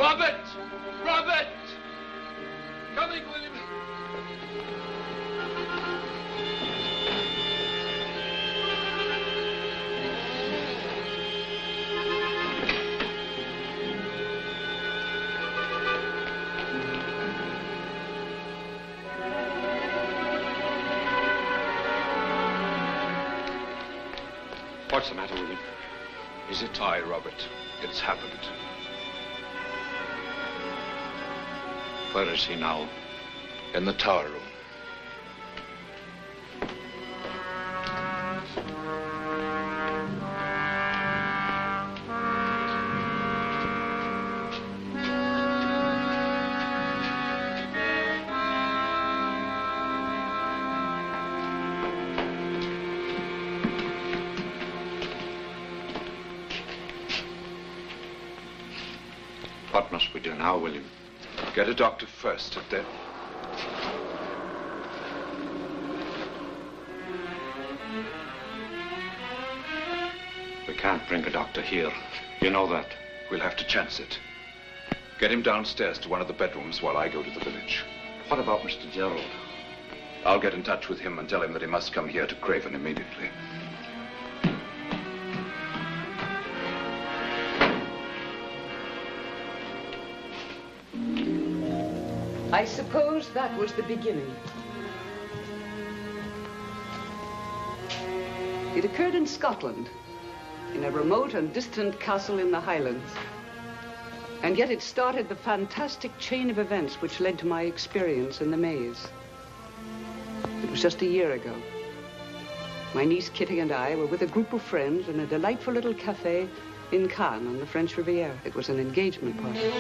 Robert! Robert! Coming, William. What's the matter, William? Is it I, Robert? It's happened. Where is he now? In the tower room. What must we do now, William? Get a doctor first, and then... We can't bring a doctor here. You know that. We'll have to chance it. Get him downstairs to one of the bedrooms while I go to the village. What about Mr. Gerald? I'll get in touch with him and tell him that he must come here to Craven immediately. I suppose that was the beginning. It occurred in Scotland, in a remote and distant castle in the Highlands. And yet it started the fantastic chain of events which led to my experience in the maze. It was just a year ago. My niece Kitty and I were with a group of friends in a delightful little cafe in Cannes on the French Riviera. It was an engagement party.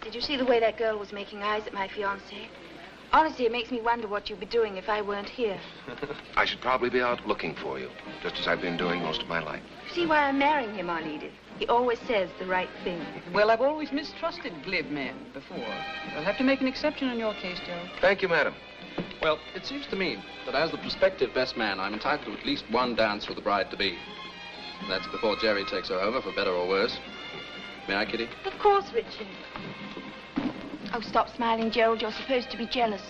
Did you see the way that girl was making eyes at my fiancé? Honestly, it makes me wonder what you'd be doing if I weren't here. I should probably be out looking for you, just as I've been doing most of my life. See why I'm marrying him, Aunt Edith? He always says the right thing. Well, I've always mistrusted glib men before. I'll have to make an exception in your case, Gerald. Thank you, madam. Well, it seems to me that as the prospective best man, I'm entitled to at least one dance with the bride-to-be. That's before Jerry takes her over, for better or worse. May I, Kitty? Of course, Richard. Oh, stop smiling, Gerald. You're supposed to be jealous.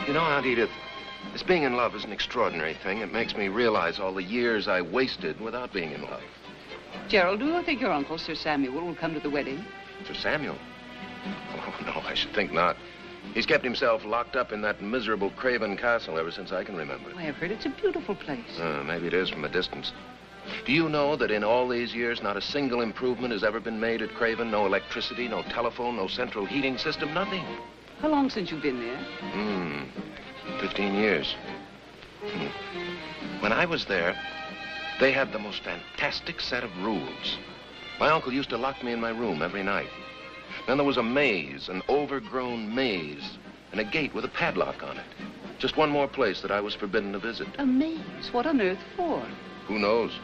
You know, Aunt Edith, this being in love is an extraordinary thing. It makes me realize all the years I wasted without being in love. Gerald, do you think your uncle, Sir Samuel, will come to the wedding? Sir Samuel? Oh, no, I should think not. He's kept himself locked up in that miserable Craven Castle ever since I can remember. I have heard it's a beautiful place. Maybe it is from a distance. Do you know that in all these years, not a single improvement has ever been made at Craven? No electricity, no telephone, no central heating system, nothing. How long since you've been there? 15 years. When I was there, they had the most fantastic set of rules. My uncle used to lock me in my room every night. Then there was a maze, an overgrown maze, and a gate with a padlock on it. Just one more place that I was forbidden to visit. A maze? What on earth for? Who knows?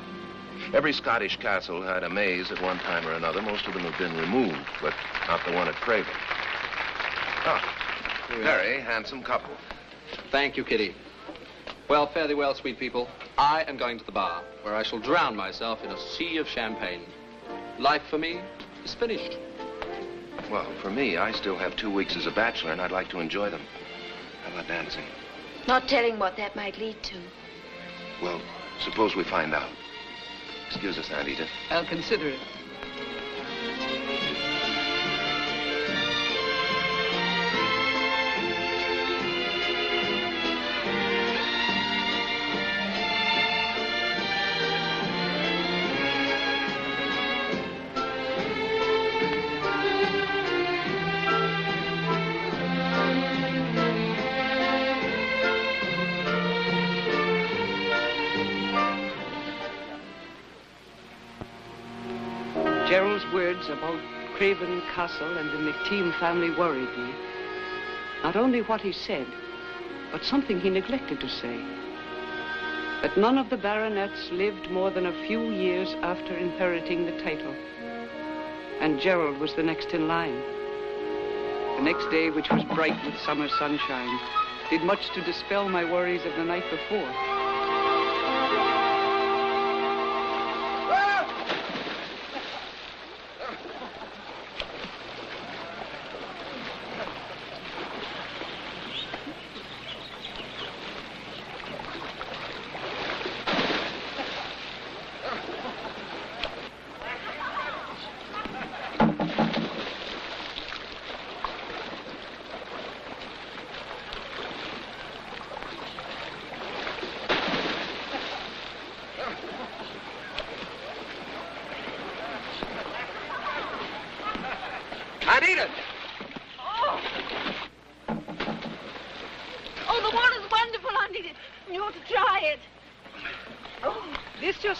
Every Scottish castle had a maze at one time or another. Most of them have been removed, but not the one at Craven. Ah, very handsome couple. Thank you, Kitty. Well, fare thee well, sweet people. I am going to the bar, where I shall drown myself in a sea of champagne. Life for me is finished. Well, for me, I still have 2 weeks as a bachelor, and I'd like to enjoy them. How about dancing? Not telling what that might lead to. Well, suppose we find out. Excuse us, Aunt Edith. I'll consider it. Gerald's words about Craven Castle and the McTeam family worried me. Not only what he said, but something he neglected to say. That none of the baronets lived more than a few years after inheriting the title. And Gerald was the next in line. The next day, which was bright with summer sunshine, did much to dispel my worries of the night before.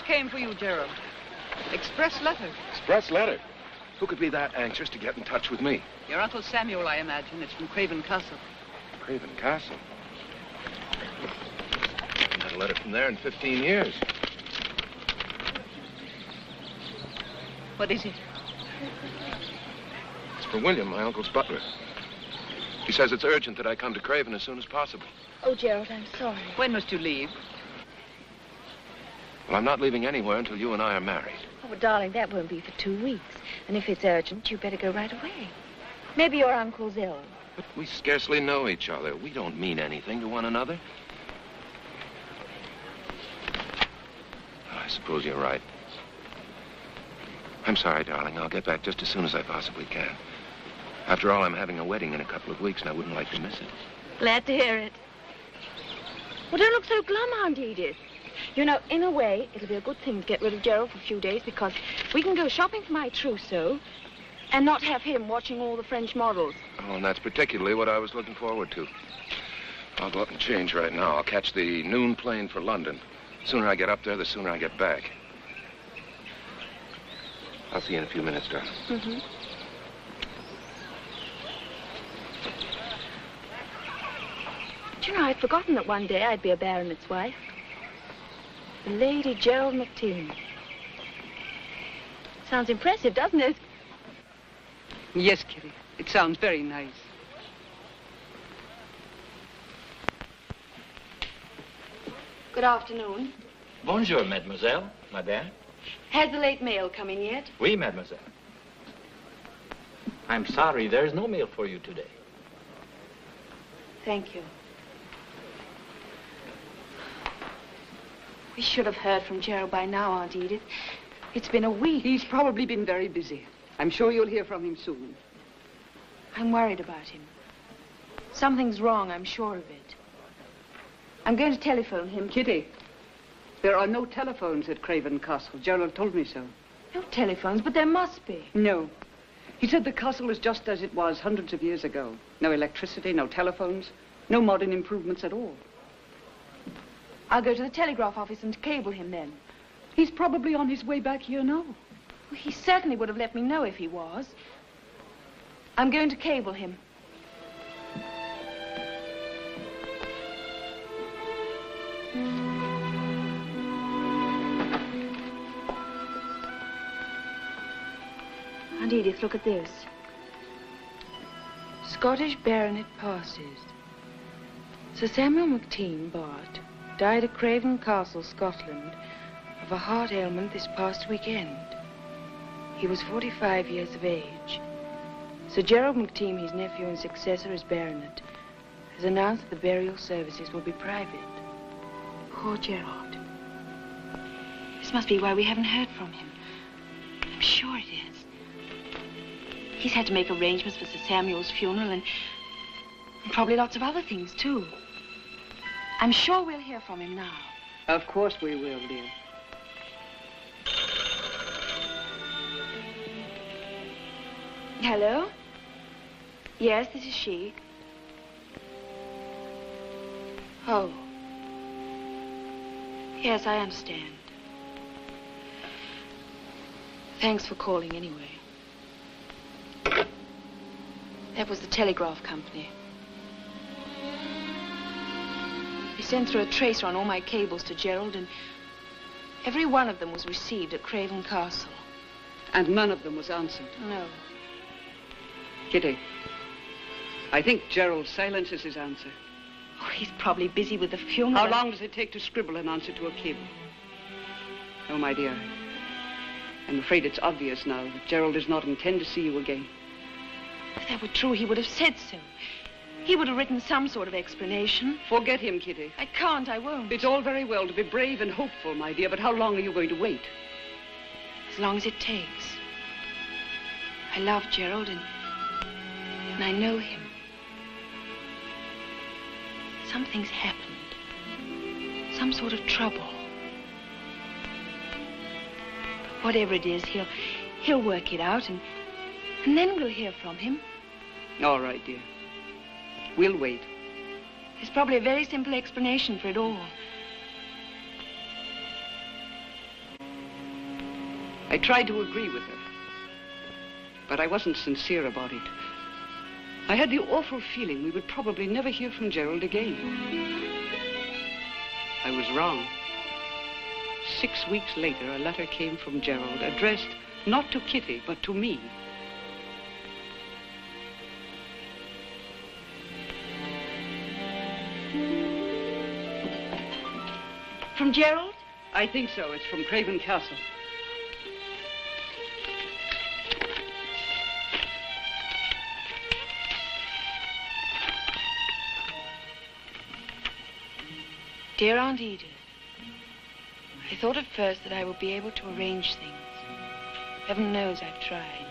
Came for you, Gerald. Express letter. Express letter? Who could be that anxious to get in touch with me? Your Uncle Samuel, I imagine. It's from Craven Castle. Craven Castle? I've had a letter from there in 15 years. What is it? It's for William, my uncle's butler. He says it's urgent that I come to Craven as soon as possible. Oh, Gerald, I'm sorry. When must you leave? Well, I'm not leaving anywhere until you and I are married. Oh, well, darling, that won't be for 2 weeks. And if it's urgent, you better go right away. Maybe your uncle's ill. But we scarcely know each other. We don't mean anything to one another. I suppose you're right. I'm sorry, darling. I'll get back just as soon as I possibly can. After all, I'm having a wedding in a couple of weeks, and I wouldn't like to miss it. Glad to hear it. Well, don't look so glum, Aunt Edith. You know, in a way, it'll be a good thing to get rid of Gerald for a few days because we can go shopping for my trousseau and not have him watching all the French models. Oh, and that's particularly what I was looking forward to. I'll go up and change right now. I'll catch the noon plane for London. The sooner I get up there, the sooner I get back. I'll see you in a few minutes, darling. Mm-hmm. Do you know, I'd forgotten that one day I'd be a baronet's wife. Lady Gerald McTeam. Sounds impressive, doesn't it? Yes, Kitty. It sounds very nice. Good afternoon. Bonjour, mademoiselle, madame. Has the late mail come in yet? Oui, mademoiselle. I'm sorry, there's no mail for you today. Thank you. We should have heard from Gerald by now, Aunt Edith. It's been a week. He's probably been very busy. I'm sure you'll hear from him soon. I'm worried about him. Something's wrong, I'm sure of it. I'm going to telephone him. Kitty, there are no telephones at Craven Castle. Gerald told me so. No telephones, but there must be. No. He said the castle is just as it was hundreds of years ago. No electricity, no telephones, no modern improvements at all. I'll go to the telegraph office and cable him then. He's probably on his way back here now. Well, he certainly would have let me know if he was. I'm going to cable him. Aunt Edith, look at this. Scottish baronet passes. Sir Samuel McTeam, Bart. died at Craven Castle, Scotland, of a heart ailment this past weekend. He was 45 years of age. Sir Gerald McTeam, his nephew and successor as baronet, has announced that the burial services will be private. Poor Gerald. This must be why we haven't heard from him. I'm sure it is. He's had to make arrangements for Sir Samuel's funeral and probably lots of other things, too. I'm sure we'll hear from him now. Of course we will, dear. Hello? Yes, this is she. Oh. Yes, I understand. Thanks for calling anyway. That was the telegraph company. They sent through a tracer on all my cables to Gerald, and every one of them was received at Craven Castle. And none of them was answered. No. Kitty, I think Gerald silences his answer. Oh, he's probably busy with the funeral. How long does it take to scribble an answer to a cable? Oh, my dear, I'm afraid it's obvious now that Gerald does not intend to see you again. If that were true, he would have said so. He would have written some sort of explanation. Forget him, Kitty. I can't, I won't. It's all very well to be brave and hopeful, my dear, but how long are you going to wait? As long as it takes. I love Gerald, and I know him. Something's happened. Some sort of trouble. But whatever it is, he'll work it out, and then we'll hear from him. All right, dear. We'll wait. There's probably a very simple explanation for it all. I tried to agree with her, but I wasn't sincere about it. I had the awful feeling we would probably never hear from Gerald again. I was wrong. 6 weeks later, a letter came from Gerald, addressed not to Kitty, but to me. From Gerald? I think so. It's from Craven Castle. Dear Aunt Edith, I thought at first that I would be able to arrange things. Heaven knows I've tried.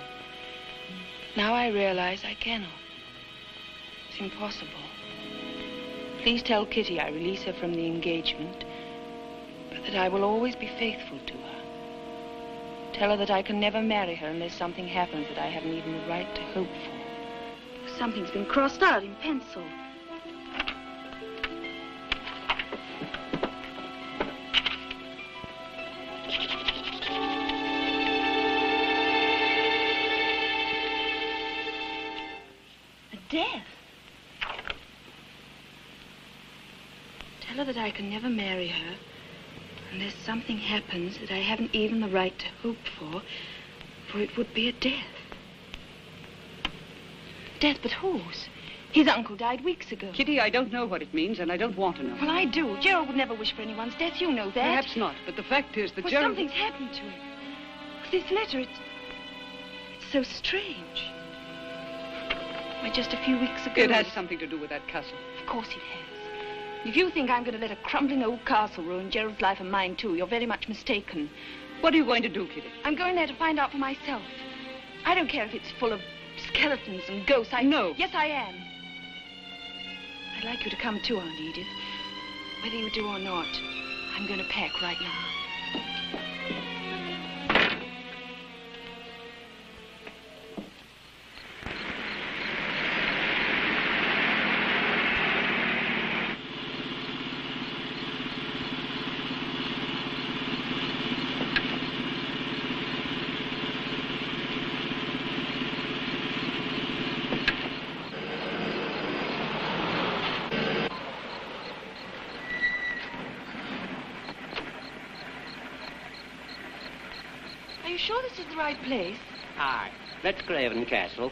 Now I realize I cannot. It's impossible. Please tell Kitty I release her from the engagement, but that I will always be faithful to her. Tell her that I can never marry her unless something happens that I haven't even the right to hope for. Something's been crossed out in pencil. Death. Tell her that I can never marry her unless something happens that I haven't even the right to hope for it would be a death. Death, but whose? His uncle died weeks ago. Kitty, I don't know what it means, and I don't want to know. Well, I do. Gerald would never wish for anyone's death. You know that. Perhaps not, but the fact is that well, Gerald... something's happened to him. This letter, it's so strange. Why, just a few weeks ago... It has something to do with that castle. Of course it has. If you think I'm going to let a crumbling old castle ruin Gerald's life and mine, too, you're very much mistaken. What are you going to do, Kitty? I'm going there to find out for myself. I don't care if it's full of skeletons and ghosts. No. Yes, I am. I'd like you to come, too, Aunt Edith. Whether you do or not, I'm going to pack right now. Are you sure this is the right place? Aye. That's Craven Castle.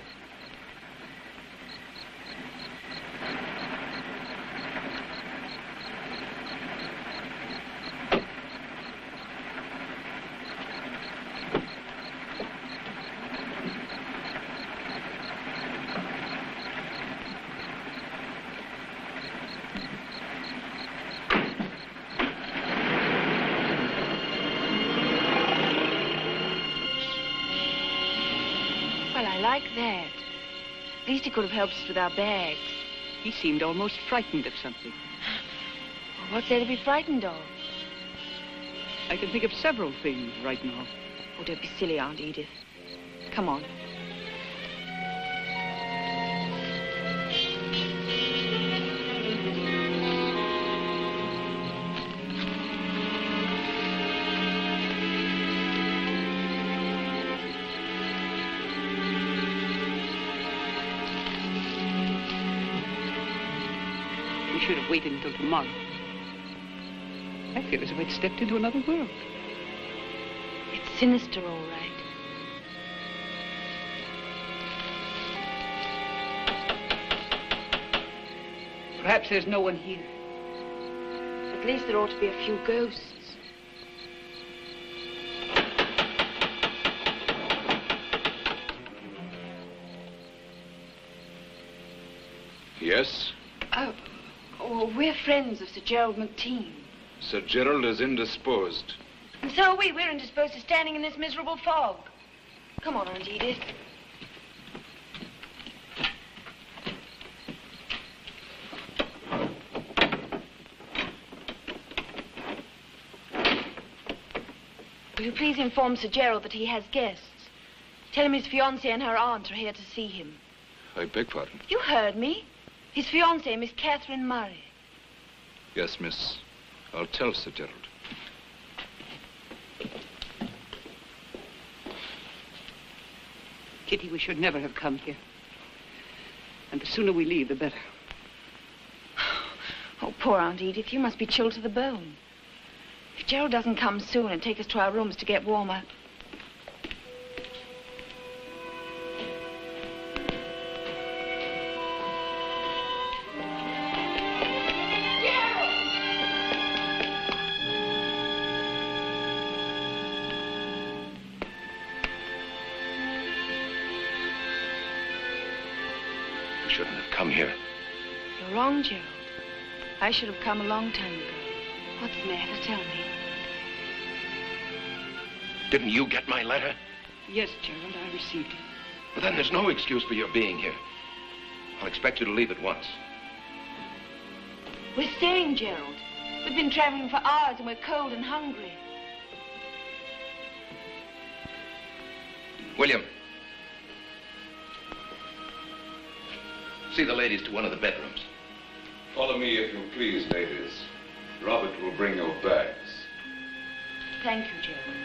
like that. At least he could have helped us with our bags. He seemed almost frightened of something. Well, what's there to be frightened of? I can think of several things right now. Oh, don't be silly, Aunt Edith. Come on. We should have waited until tomorrow. I feel as if I'd stepped into another world. It's sinister, all right. Perhaps there's no one here. At least there ought to be a few ghosts. Yes? Oh, we're friends of Sir Gerald McTeam. Sir Gerald is indisposed. And so are we. We're indisposed to standing in this miserable fog. Come on, Aunt Edith. Will you please inform Sir Gerald that he has guests? Tell him his fiancée and her aunt are here to see him. I beg pardon. You heard me. His fiancée, Miss Catherine Murray. Yes, miss. I'll tell Sir Gerald. Kitty, we should never have come here. And the sooner we leave, the better. Oh, poor Aunt Edith. You must be chilled to the bone. If Gerald doesn't come soon and take us to our rooms to get warmer. You shouldn't have come here. You're wrong, Gerald. I should have come a long time ago. What's the matter? Tell me. Didn't you get my letter? Yes, Gerald, I received it. Well, then there's no excuse for your being here. I'll expect you to leave at once. We're staying, Gerald. We've been traveling for hours and we're cold and hungry. William. See the ladies to one of the bedrooms. Follow me, if you please, ladies. Robert will bring your bags. Thank you, Gerald.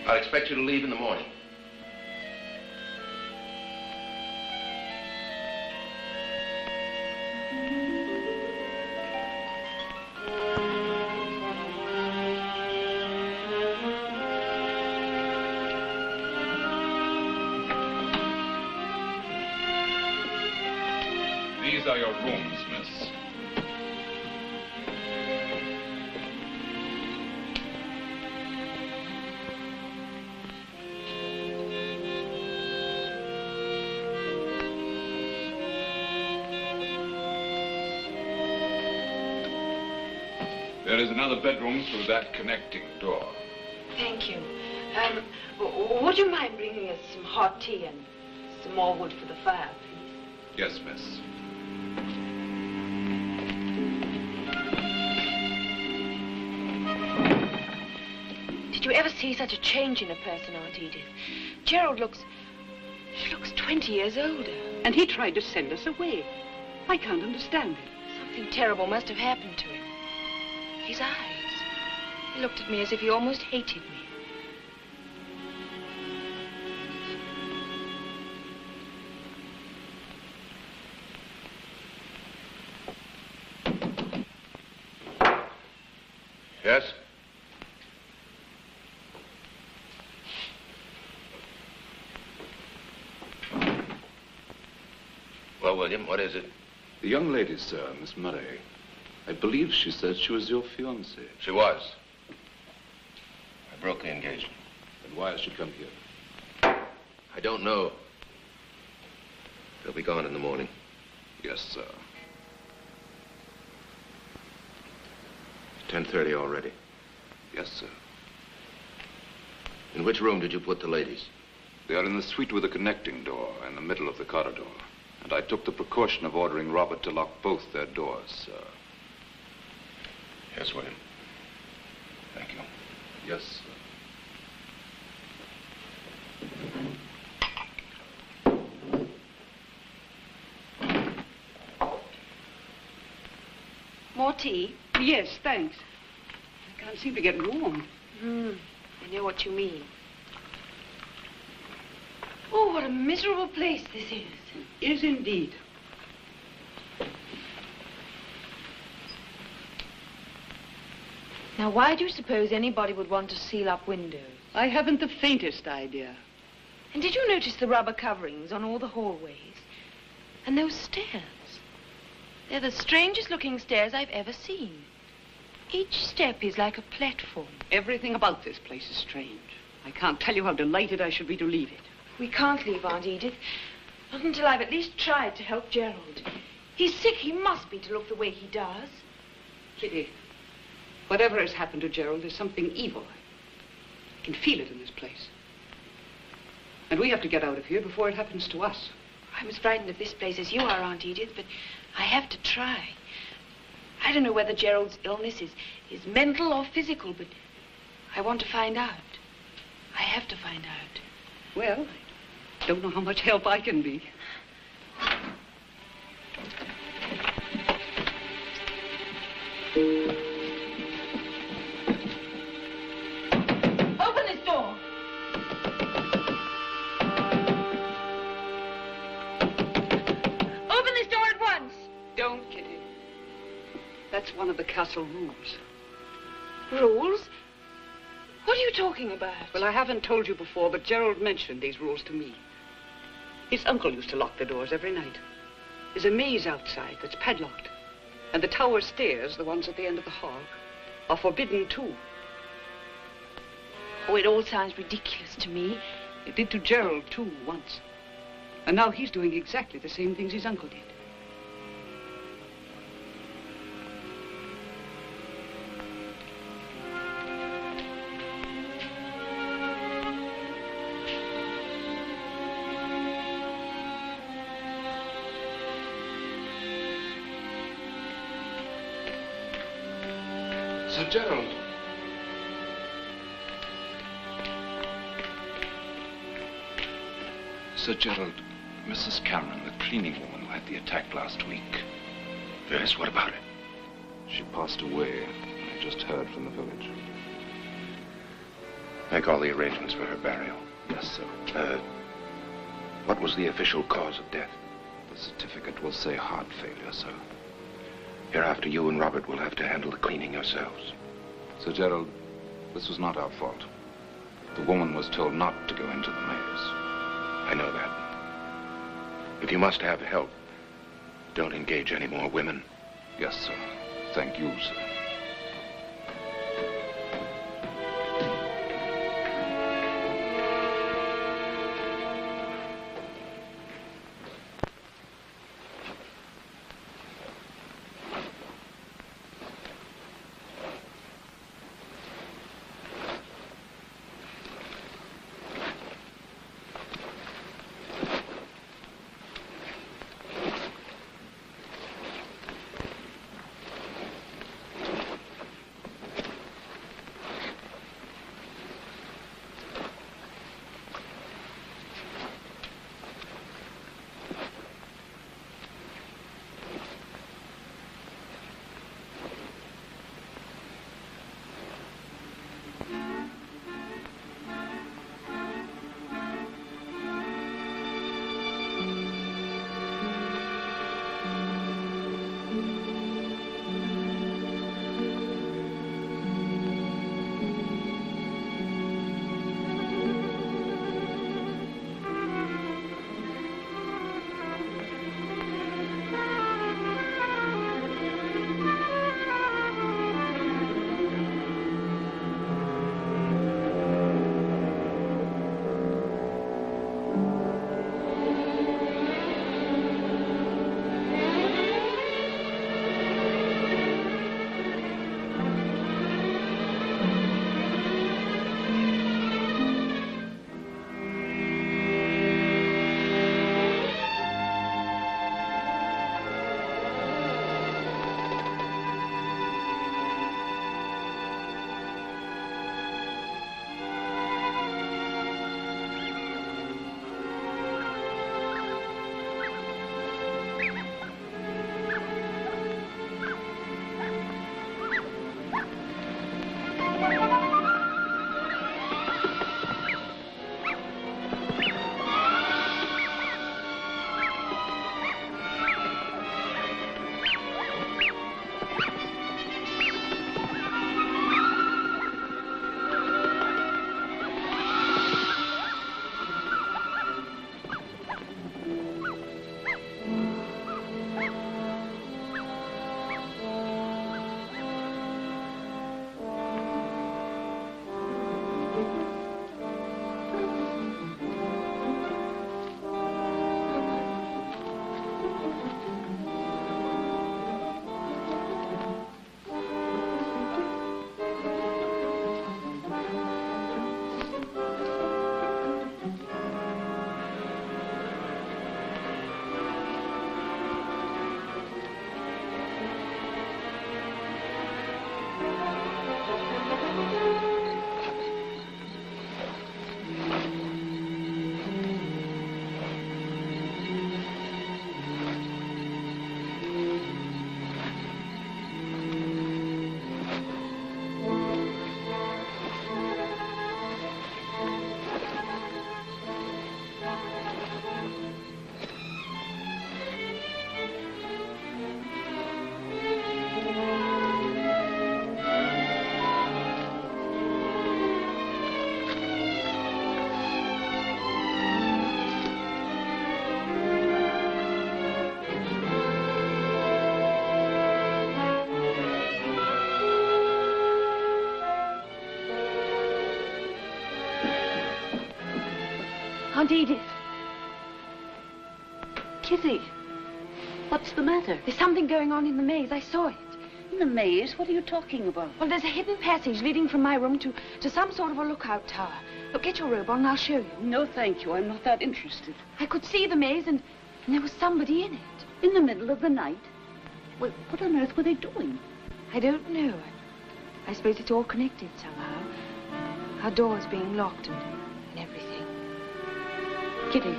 I'll expect you to leave in the morning. These are your rooms, miss. There is another bedroom through that connecting door. Thank you. Would you mind bringing us some hot tea and some more wood for the fire, please? Yes, miss. Did you ever see such a change in a person, Aunt Edith? Gerald looks 20 years older. And he tried to send us away. I can't understand it. Something terrible must have happened to him. His eyes. He looked at me as if he almost hated me. Yes? Well, William, what is it? The young lady, sir, Miss Murray. I believe she said she was your fiancée. She was. I broke the engagement. Then why has she come here? I don't know. They'll be gone in the morning. Yes, sir. 10:30 already. Yes, sir. In which room did you put the ladies? They are in the suite with a connecting door in the middle of the corridor. And I took the precaution of ordering Robert to lock both their doors, sir. Yes, William. Thank you. Yes, sir. More tea? Yes, thanks. I can't seem to get warm. I know what you mean. Oh, what a miserable place this is. Is indeed. Now, why do you suppose anybody would want to seal up windows? I haven't the faintest idea. And did you notice the rubber coverings on all the hallways? And those stairs? They're the strangest looking stairs I've ever seen. Each step is like a platform. Everything about this place is strange. I can't tell you how delighted I should be to leave it. We can't leave, Aunt Edith. Not until I've at least tried to help Gerald. He's sick. He must be to look the way he does. Kitty, whatever has happened to Gerald, there's something evil. I can feel it in this place. And we have to get out of here before it happens to us. I'm as frightened of this place as you are, Aunt Edith, but I have to try. I don't know whether Gerald's illness is mental or physical, but I want to find out. I have to find out. Well, I don't know how much help I can be. Open this door. Open this door at once. Don't, Kitty. That's one of the castle rules. Rules? What are you talking about? Well, I haven't told you before, but Gerald mentioned these rules to me. His uncle used to lock the doors every night. There's a maze outside that's padlocked. And the tower stairs, the ones at the end of the hall, are forbidden too. Oh, it all sounds ridiculous to me. It did to Gerald too, once. And now he's doing exactly the same things his uncle did. Sir Gerald. Sir Gerald, Mrs. Cameron, the cleaning woman who had the attack last week. Yes, what about it? She passed away. I just heard from the village. Make all the arrangements for her burial. Yes, sir. What was the official cause of death? The certificate will say heart failure, sir. Hereafter, you and Robert will have to handle the cleaning yourselves. Sir Gerald, this was not our fault. The woman was told not to go into the maze. I know that. If you must have help, don't engage any more women. Yes, sir. Thank you, sir. Aunt Edith. Kitty, what's the matter? There's something going on in the maze. I saw it. In the maze? What are you talking about? Well, there's a hidden passage leading from my room to some sort of a lookout tower. Look, get your robe on and I'll show you. No, thank you. I'm not that interested. I could see the maze and there was somebody in it. In the middle of the night? Well, what on earth were they doing? I don't know. I suppose it's all connected somehow. Our door's being locked and everything. Kitty,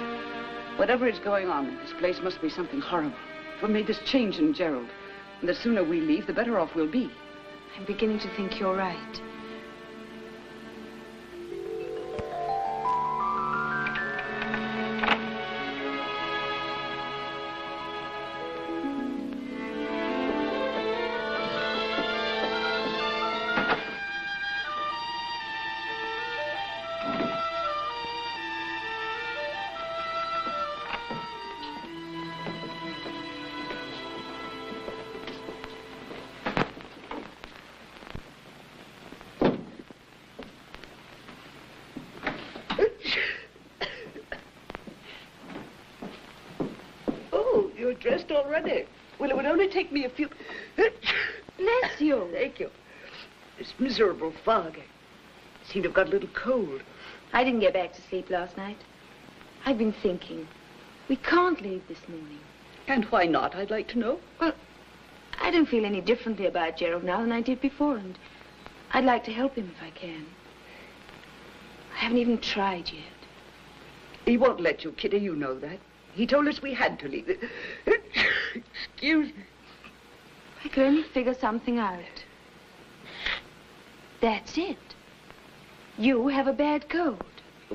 whatever is going on in this place must be something horrible. What made this change in Gerald? And the sooner we leave, the better off we'll be. I'm beginning to think you're right. You're dressed already. Well, it would only take me a few... Bless you. Thank you. This miserable fog. I seem to have got a little cold. I didn't get back to sleep last night. I've been thinking. We can't leave this morning. And why not, I'd like to know? Well, I don't feel any differently about Gerald now than I did before, and I'd like to help him if I can. I haven't even tried yet. He won't let you, Kitty, you know that. He told us we had to leave. Excuse me. I could only figure something out. That's it. You have a bad cold.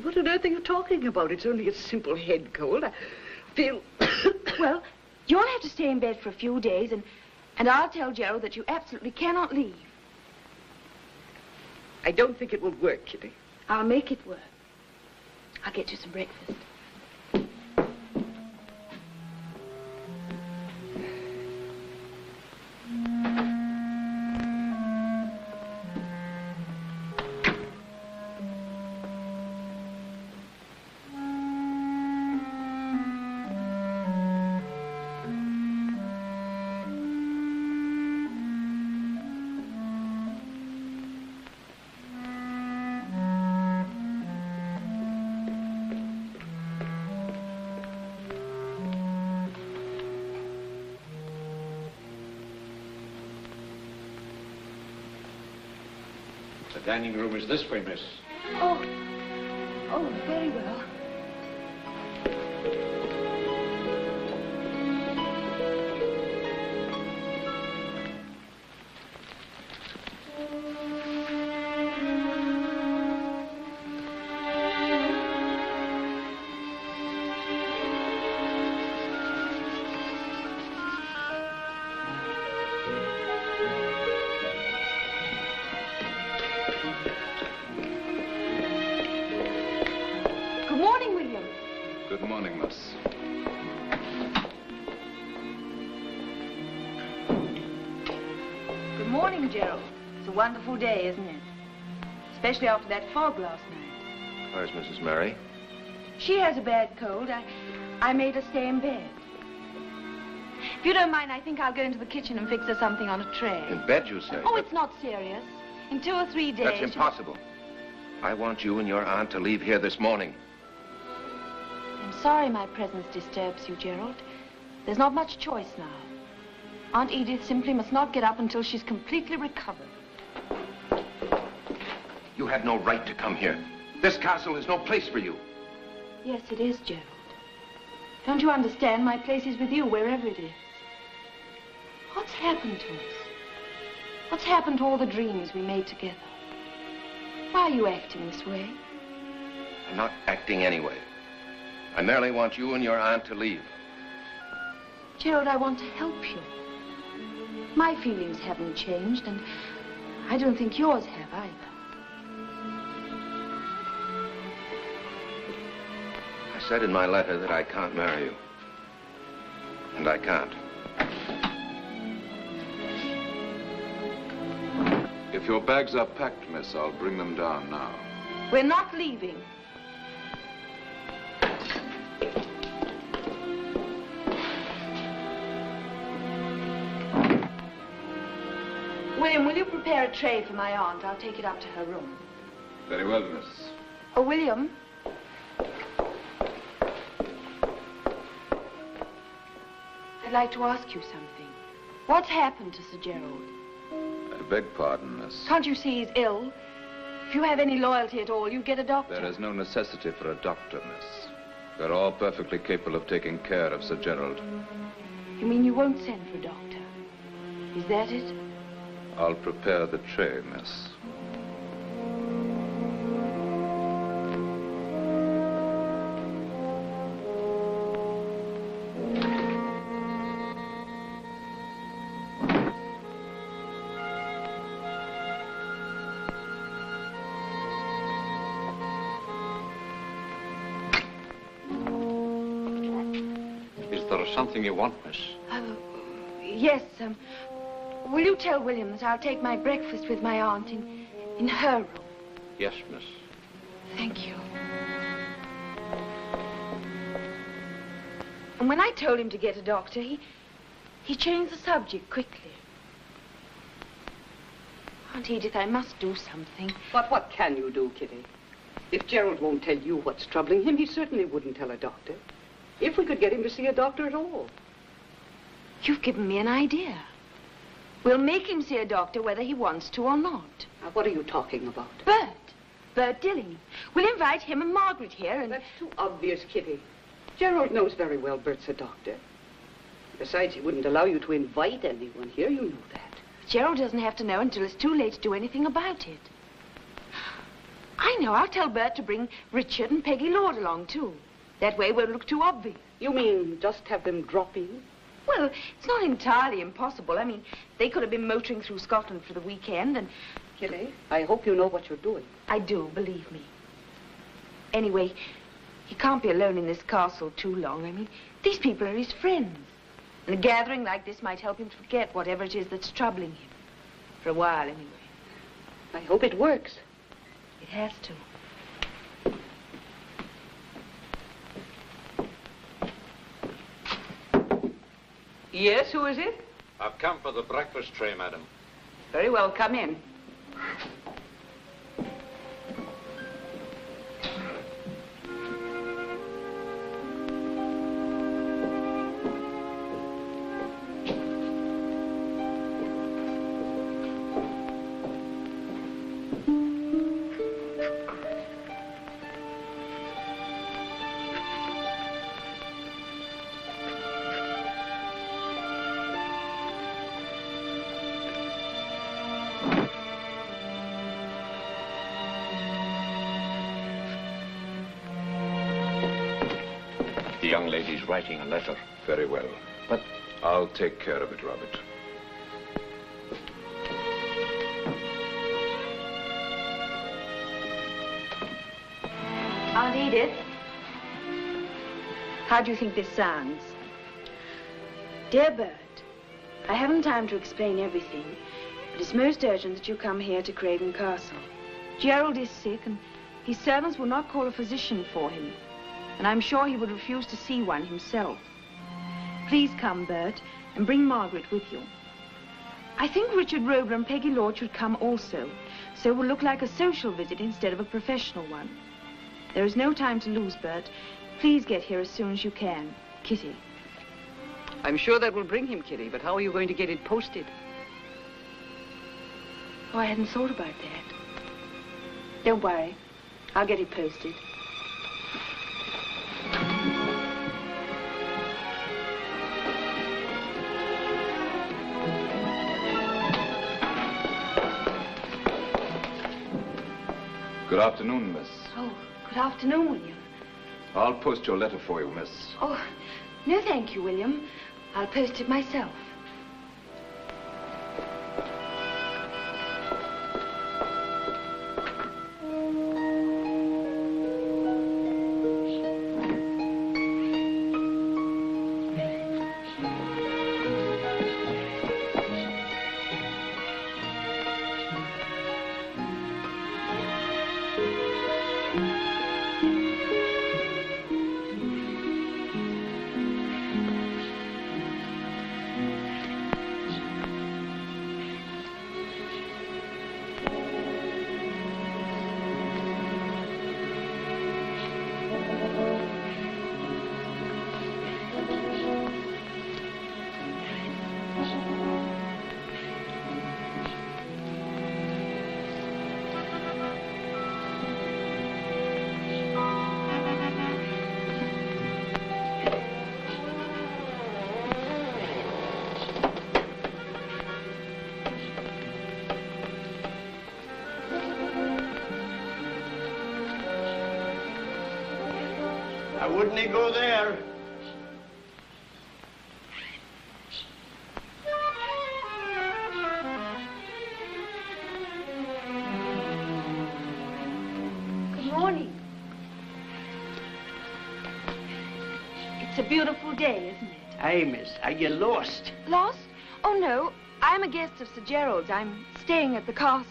What on earth are you talking about? It's only a simple head cold. I feel... Well, you'll have to stay in bed for a few days, and I'll tell Gerald that you absolutely cannot leave. I don't think it will work, Kitty. I'll make it work. I'll get you some breakfast. The dining room is this way, miss. Oh, very well. Gerald. It's a wonderful day, isn't it? Especially after that fog last night. Where's Mrs. Mary? She has a bad cold. I made her stay in bed. If you don't mind, I think I'll go into the kitchen and fix her something on a tray. In bed, you say? Oh, it's not serious. In 2 or 3 days... That's impossible. I want you and your aunt to leave here this morning. I'm sorry my presence disturbs you, Gerald. There's not much choice now. Aunt Edith simply must not get up until she's completely recovered. You had no right to come here. This castle is no place for you. Yes, it is, Gerald. Don't you understand? My place is with you, wherever it is. What's happened to us? What's happened to all the dreams we made together? Why are you acting this way? I'm not acting anyway. I merely want you and your aunt to leave. Gerald, I want to help you. My feelings haven't changed, and I don't think yours have either. I said in my letter that I can't marry you. And I can't. If your bags are packed, miss, I'll bring them down now. We're not leaving. William, will you prepare a tray for my aunt? I'll take it up to her room. Very well, miss. Oh, William. I'd like to ask you something. What's happened to Sir Gerald? I beg pardon, miss. Can't you see he's ill? If you have any loyalty at all, you get a doctor. There is no necessity for a doctor, miss. We're all perfectly capable of taking care of Sir Gerald. You mean you won't send for a doctor? Is that it? I'll prepare the tray, miss. Is there something you want, miss? Yes, will you tell William that I'll take my breakfast with my aunt in her room? Yes, miss. Thank you. And when I told him to get a doctor, he changed the subject quickly. Aunt Edith, I must do something. But what can you do, Kitty? If Gerald won't tell you what's troubling him, he certainly wouldn't tell a doctor. If we could get him to see a doctor at all. You've given me an idea. We'll make him see a doctor whether he wants to or not. Now, what are you talking about? Bert Dilling. We'll invite him and Margaret here and... That's too obvious, Kitty. Gerald knows very well Bert's a doctor. Besides, he wouldn't allow you to invite anyone here. You know that. Gerald doesn't have to know until it's too late to do anything about it. I know. I'll tell Bert to bring Richard and Peggy Lord along, too. That way it won't look too obvious. You mean just have them drop in? Well, it's not entirely impossible. I mean, they could have been motoring through Scotland for the weekend and... Kitty, I hope you know what you're doing. I do, believe me. Anyway, he can't be alone in this castle too long. I mean, these people are his friends. And a gathering like this might help him to forget whatever it is that's troubling him. For a while, anyway. I hope it works. It has to. Yes, who is it? I've come for the breakfast tray, madam. Very well, come in. The young lady's writing a letter. Very well. But I'll take care of it, Robert. Aunt Edith, how do you think this sounds? Dear Bert, I haven't time to explain everything, but it's most urgent that you come here to Craven Castle. Gerald is sick, and his servants will not call a physician for him, and I'm sure he would refuse to see one himself. Please come, Bert, and bring Margaret with you. I think Richard Roebler and Peggy Lord should come also, so it will look like a social visit instead of a professional one. There is no time to lose, Bert. Please get here as soon as you can. Kitty. I'm sure that will bring him, Kitty, but how are you going to get it posted? Oh, I hadn't thought about that. Don't worry. I'll get it posted. Good afternoon, miss. Oh, good afternoon, William. I'll post your letter for you, miss. Oh, no thank you, William. I'll post it myself. Wouldn't he go there? Good morning. It's a beautiful day, isn't it? Aye, miss. Are you lost? Lost? Oh, no. I'm a guest of Sir Gerald's. I'm staying at the castle.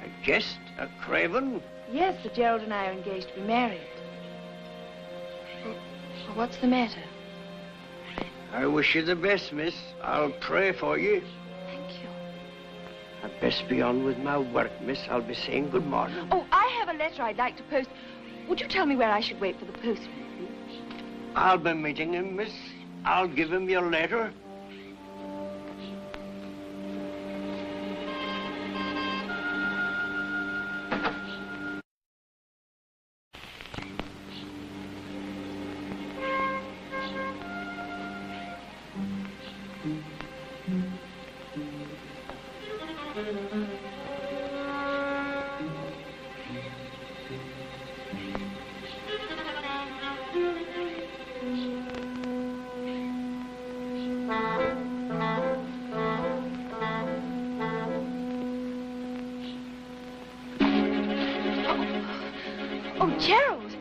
A guest? A craven? Yes, Sir Gerald and I are engaged to be married. Well, what's the matter? I wish you the best, miss. I'll pray for you. Thank you. I'd best be on with my work, miss. I'll be saying good morning. Oh, I have a letter I'd like to post. Would you tell me where I should wait for the postman? I'll be meeting him, miss. I'll give him your letter. Oh, Gerald!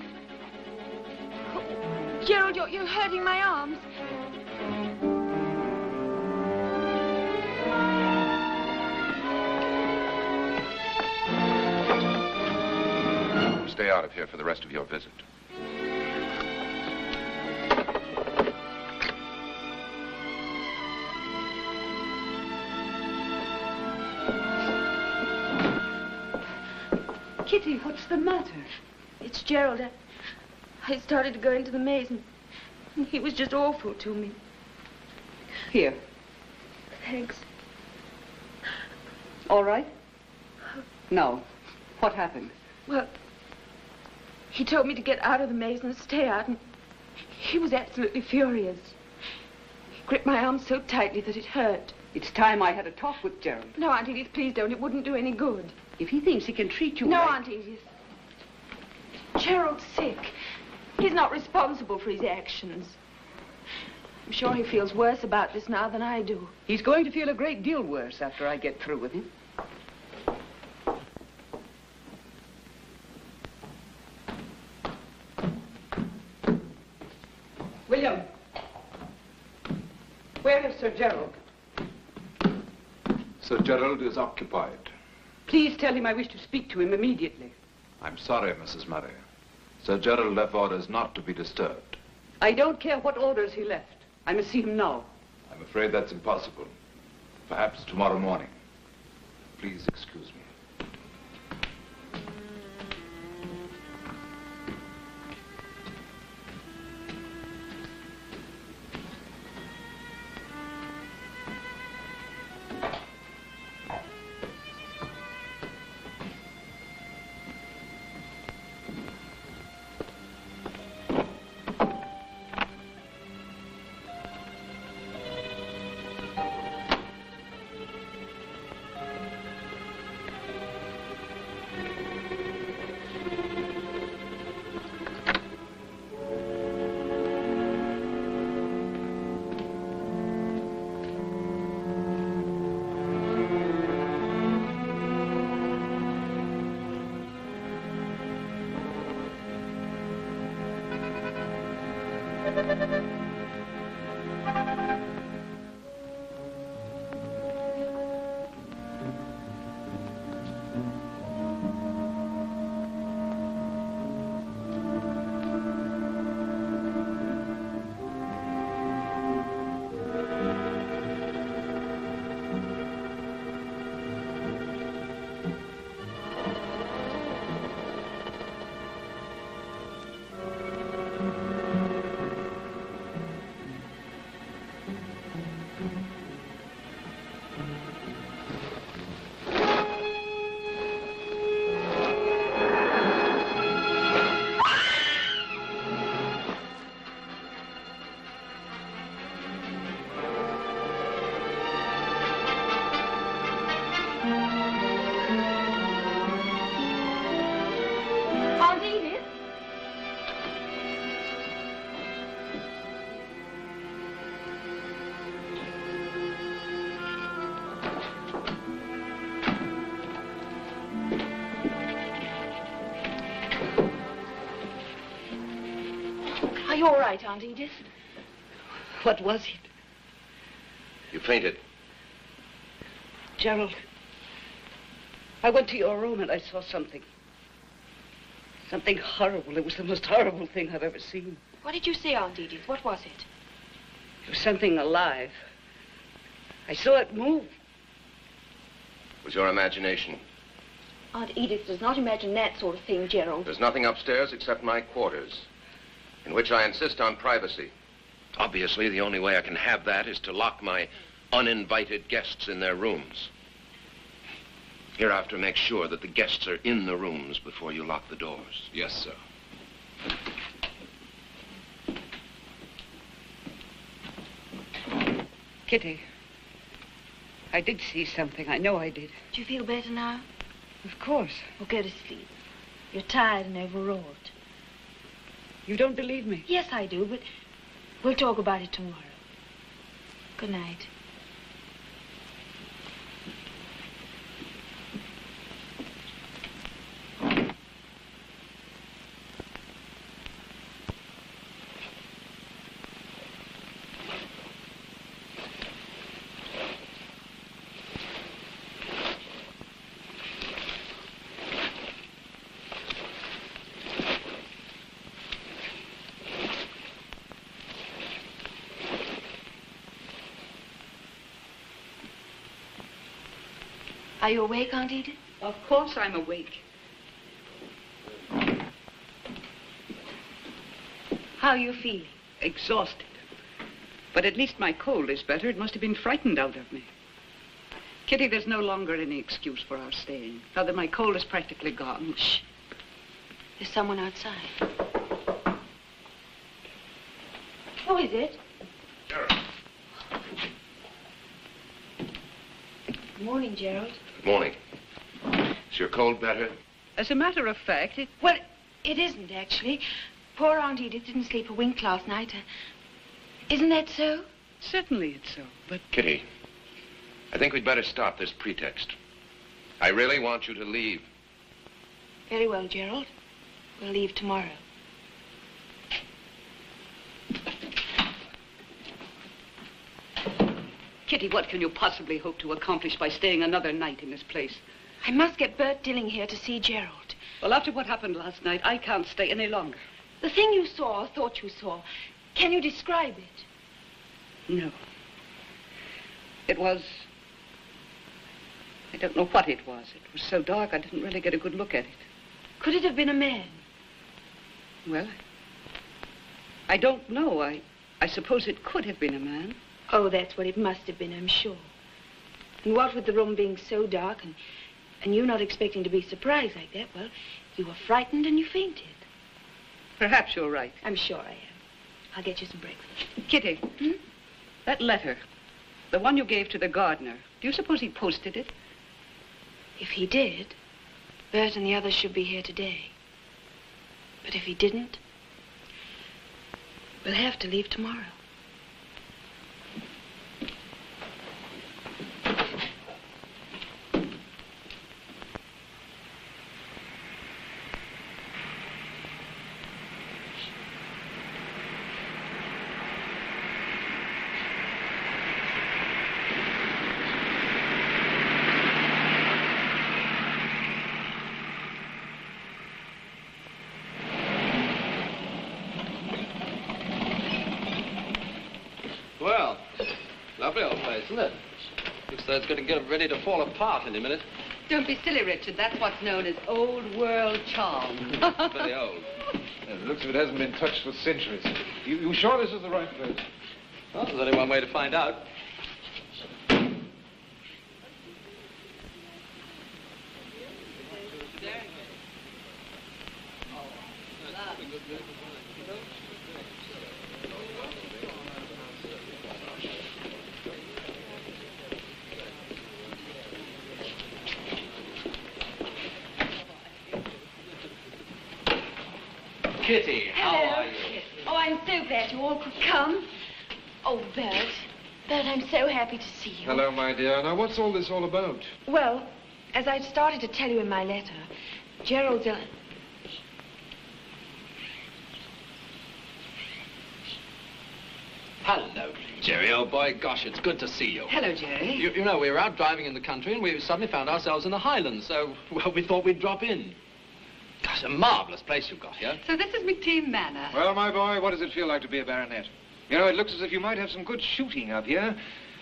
Oh, Gerald, you're hurting my arms. Stay out of here for the rest of your visit. Kitty, what's the matter? It's Gerald. I started to go into the maze, and he was just awful to me. Here. Thanks. All right? Now, what happened? Well, he told me to get out of the maze and stay out, and he was absolutely furious. He gripped my arm so tightly that it hurt. It's time I had a talk with Gerald. No, Aunt Edith, please don't. It wouldn't do any good. If he thinks he can treat you No, right... Aunt Edith. Gerald's sick. He's not responsible for his actions. I'm sure he feels worse about this now than I do. He's going to feel a great deal worse after I get through with him. William. Where is Sir Gerald? Sir Gerald is occupied. Please tell him I wish to speak to him immediately. I'm sorry, Mrs. Murray. Sir Gerald left orders not to be disturbed. I don't care what orders he left. I must see him now. I'm afraid that's impossible. Perhaps tomorrow morning. Please excuse me. you all right, Aunt Edith? What was it? You fainted. Gerald, I went to your room and I saw something. Something horrible. It was the most horrible thing I've ever seen. What did you see, Aunt Edith? What was it? It was something alive. I saw it move. It was your imagination. Aunt Edith does not imagine that sort of thing, Gerald. There's nothing upstairs except my quarters, in which I insist on privacy. Obviously, the only way I can have that is to lock my uninvited guests in their rooms. Hereafter, make sure that the guests are in the rooms before you lock the doors. Yes, sir. Kitty, I did see something. I know I did. Do you feel better now? Of course. Well, go to sleep. You're tired and overwrought. You don't believe me? Yes, I do, but we'll talk about it tomorrow. Good night. Are you awake, Aunt Edith? Of course I'm awake. How are you feeling? Exhausted. But at least my cold is better. It must have been frightened out of me. Kitty, there's no longer any excuse for our staying. Now that my cold is practically gone. Shh. There's someone outside. Who is it? Gerald. Good morning, Gerald. Good morning. Is your cold better? As a matter of fact, Well, it isn't, actually. Poor Aunt Edith didn't sleep a wink last night. Isn't that so? Certainly it's so, but... Kitty, I think we'd better stop this pretext. I really want you to leave. Very well, Gerald. We'll leave tomorrow. Kitty, what can you possibly hope to accomplish by staying another night in this place? I must get Bert Dilling here to see Gerald. Well, after what happened last night, I can't stay any longer. The thing you saw or thought you saw, can you describe it? No. It was... I don't know what it was. It was so dark I didn't really get a good look at it. Could it have been a man? Well, I don't know. I suppose it could have been a man. Oh, that's what it must have been, I'm sure. And what with the room being so dark and you not expecting to be surprised like that, well, you were frightened and you fainted. Perhaps you're right. I'm sure I am. I'll get you some breakfast. Kitty, that letter, the one you gave to the gardener, do you suppose he posted it? If he did, Bert and the others should be here today. But if he didn't, we'll have to leave tomorrow. Well, lovely old place, isn't it? Looks like it's going to get ready to fall apart any minute. Don't be silly, Richard. That's what's known as old world charm. Very old. It looks as if it hasn't been touched for centuries. You sure this is the right place? Well, there's only one way to find out. Kitty, how are you? Oh, I'm so glad you all could come. Oh, Bert. Bert, I'm so happy to see you. Hello, my dear. Now, what's all this all about? Well, as I started to tell you in my letter, Gerald's Hello, Jerry, old boy. Gosh, it's good to see you. Hello, Jerry. You know, we were out driving in the country and we suddenly found ourselves in the Highlands, so, well, we thought we'd drop in. Gosh, a marvelous place you've got here. So this is McTeam Manor. Well, my boy, what does it feel like to be a baronet? You know, it looks as if you might have some good shooting up here.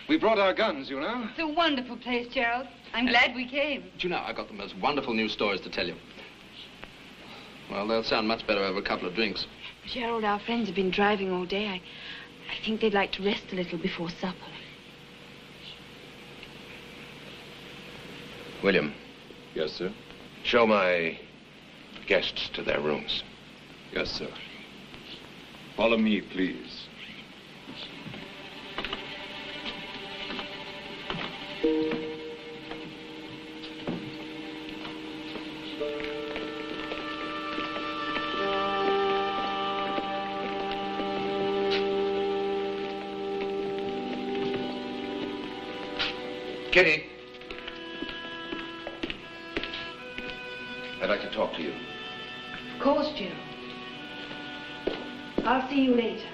We brought our guns, you know. It's a wonderful place, Gerald. I'm glad we came. Do you know, I've got the most wonderful news stories to tell you. Well, they'll sound much better over a couple of drinks. Gerald, our friends have been driving all day. I think they'd like to rest a little before supper. William. Yes, sir? Show my guests to their rooms. Yes, sir. Follow me, please. Kitty. I'd like to talk to you. Of course, Gerald. I'll see you later.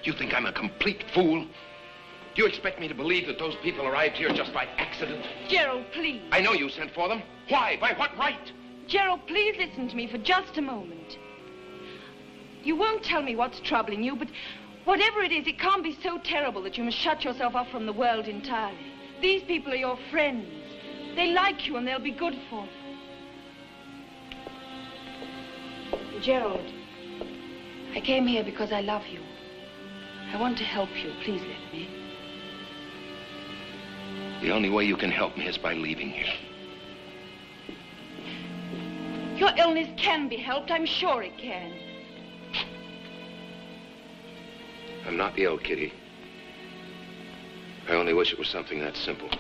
You think I'm a complete fool? Do you expect me to believe that those people arrived here just by accident? Gerald, please. I know you sent for them. Why? By what right? Gerald, please listen to me for just a moment. You won't tell me what's troubling you, but whatever it is, it can't be so terrible that you must shut yourself off from the world entirely. These people are your friends. They like you and they'll be good for you. Gerald, I came here because I love you. I want to help you. Please let me. The only way you can help me is by leaving here. Your illness can be helped. I'm sure it can. I'm not ill, Kitty. I only wish it was something that simple.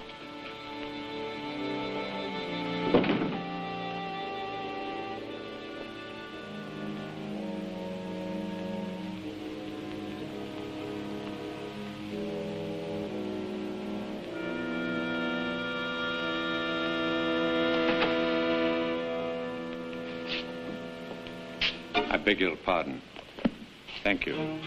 I beg your pardon. Thank you.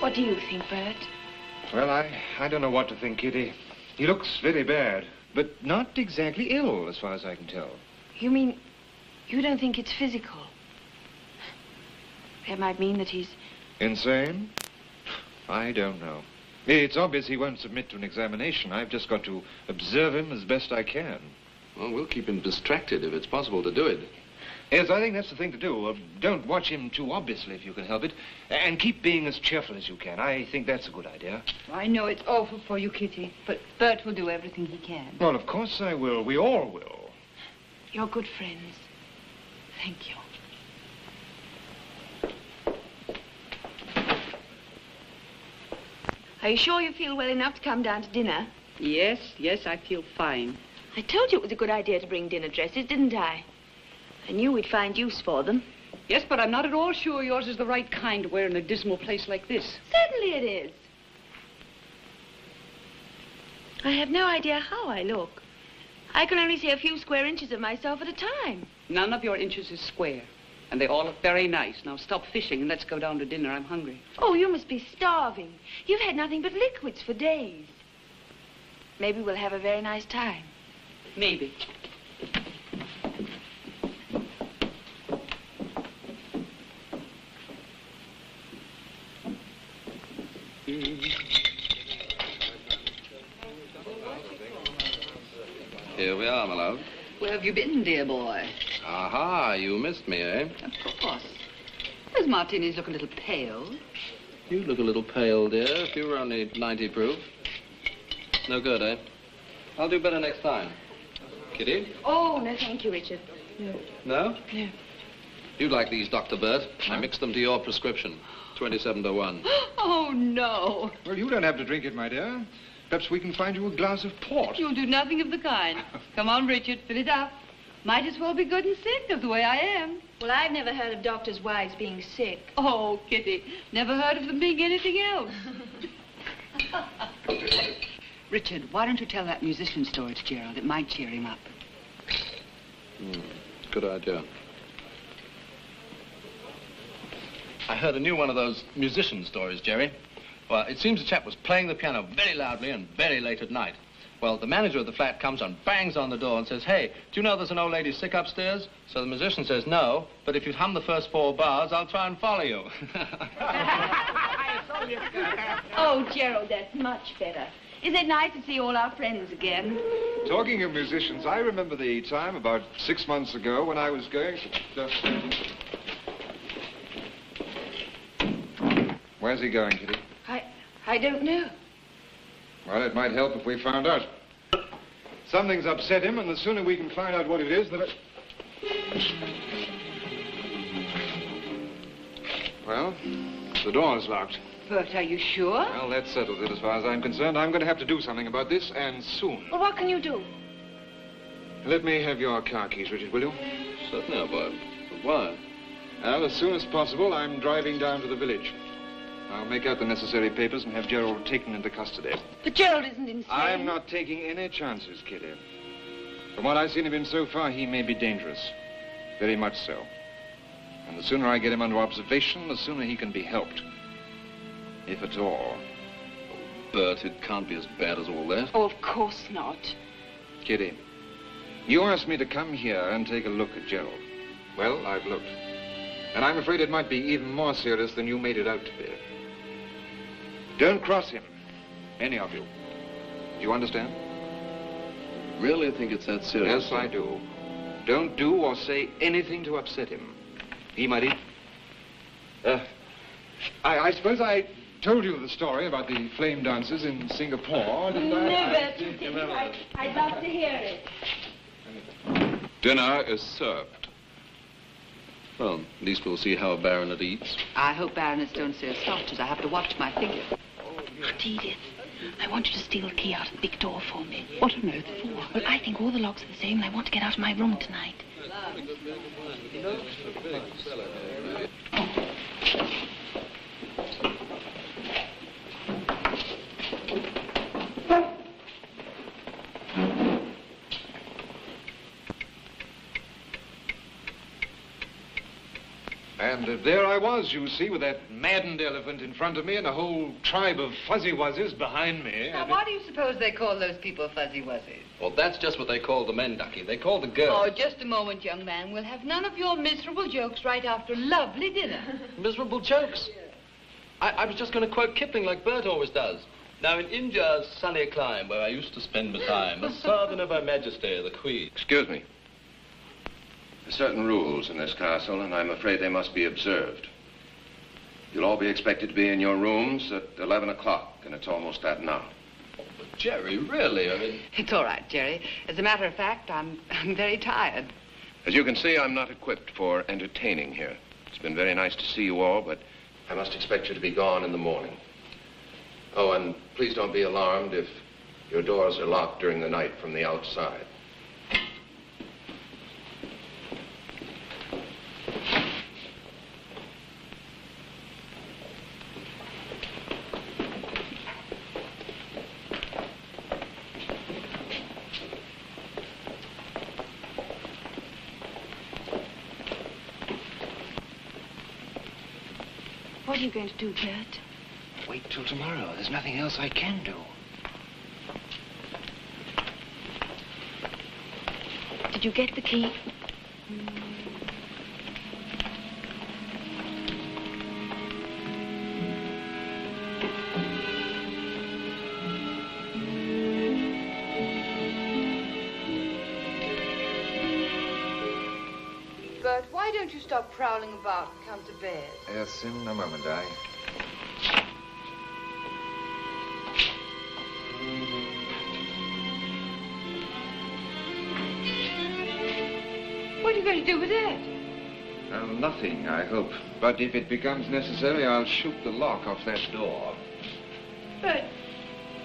What do you think, Bert? Well, I don't know what to think, Kitty. He looks very bad, but not exactly ill, as far as I can tell. You mean you don't think it's physical? That might mean that he's... Insane? I don't know. It's obvious he won't submit to an examination. I've just got to observe him as best I can. Well, we'll keep him distracted if it's possible to do it. Yes, I think that's the thing to do. Don't watch him too obviously, if you can help it. And keep being as cheerful as you can. I think that's a good idea. I know it's awful for you, Kitty, but Bert will do everything he can. Well, of course I will. We all will. You're good friends. Thank you. Are you sure you feel well enough to come down to dinner? Yes, I feel fine. I told you it was a good idea to bring dinner dresses, didn't I? I knew we'd find use for them. Yes, but I'm not at all sure yours is the right kind to wear in a dismal place like this. Certainly it is. I have no idea how I look. I can only see a few square inches of myself at a time. None of your inches is square. And they all look very nice. Now stop fishing and let's go down to dinner. I'm hungry. Oh, you must be starving. You've had nothing but liquids for days. Maybe we'll have a very nice time. Maybe. Here we are, my love. Where have you been, dear boy? Aha, you missed me, eh? Of course. Those martinis look a little pale. You look a little pale, dear, if you were only 90 proof. No good, eh? I'll do better next time. Kitty? Oh, no, thank you, Richard. No. No? No. You like these, Dr. Burt. I mixed them to your prescription. 27 to 1. Oh, no. Well, you don't have to drink it, my dear. Perhaps we can find you a glass of port. You'll do nothing of the kind. Come on, Richard, fill it up. Might as well be good and sick, that's the way I am. Well, I've never heard of doctors' wives being sick. Oh, Kitty, never heard of them being anything else. Richard, why don't you tell that musician story to Gerald? It might cheer him up. Good idea. I heard a new one of those musician stories, Jerry. Well, it seems the chap was playing the piano very loudly and very late at night. Well, the manager of the flat comes and bangs on the door and says, "Hey, do you know there's an old lady sick upstairs?" So the musician says, "No, but if you'd hum the first 4 bars, I'll try and follow you." Oh, Gerald, that's much better. Isn't it nice to see all our friends again? Talking of musicians, I remember the time about 6 months ago when I was going to... Where's he going, Kitty? I don't know. Well, it might help if we found out. Something's upset him, and the sooner we can find out what it is, the better. Well, the door's locked. But are you sure? Well, that settles it as far as I'm concerned. I'm going to have to do something about this, and soon. Well, what can you do? Let me have your car keys, Richard, will you? Certainly, Bob. But why? Well, as soon as possible, I'm driving down to the village. I'll make out the necessary papers and have Gerald taken into custody. But Gerald isn't insane. I'm not taking any chances, Kitty. From what I've seen of him so far, he may be dangerous. Very much so. And the sooner I get him under observation, the sooner he can be helped. If at all. Bert, it can't be as bad as all that. Oh, of course not. Kitty, you asked me to come here and take a look at Gerald. Well, I've looked. And I'm afraid it might be even more serious than you made it out to be. Don't cross him, any of you. Do you understand? Really think it's that serious? Yes, I do. Don't do or say anything to upset him. He might I suppose I told you the story about the flame dances in Singapore, didn't I? Never. I'd love to hear it. Dinner is served. Well, at least we'll see how a baronet eats. I hope baronets don't say starches. I have to watch my figure. Aunt Edith, I want you to steal the key out of the big door for me. What on earth for? Well, I think all the locks are the same, and I want to get out of my room tonight. And there I was, you see, with that maddened elephant in front of me and a whole tribe of fuzzy wuzzes behind me. Now, why do you suppose they call those people fuzzy wuzzies? Well, that's just what they call the men, Ducky. They call the girls. Oh, just a moment, young man. We'll have none of your miserable jokes right after a lovely dinner. Miserable jokes? I was just going to quote Kipling like Bert always does. Now, in India's sunny clime, where I used to spend my time, a sovereign of Her Majesty, the Queen. Excuse me. There are certain rules in this castle, and I'm afraid they must be observed. You'll all be expected to be in your rooms at 11 o'clock, and it's almost that now. But Jerry, really, I mean... It's all right, Jerry. As a matter of fact, I'm very tired. As you can see, I'm not equipped for entertaining here. It's been very nice to see you all, but I must expect you to be gone in the morning. Oh, and please don't be alarmed if your doors are locked during the night from the outside. What are you going to do, Bert? Wait till tomorrow. There's nothing else I can do. Did you get the key? Bert, why don't you stop prowling about and come to bed? Yes, in a moment, I... What are you going to do with that? Well, nothing, I hope. But if it becomes necessary, I'll shoot the lock off that door. Bert,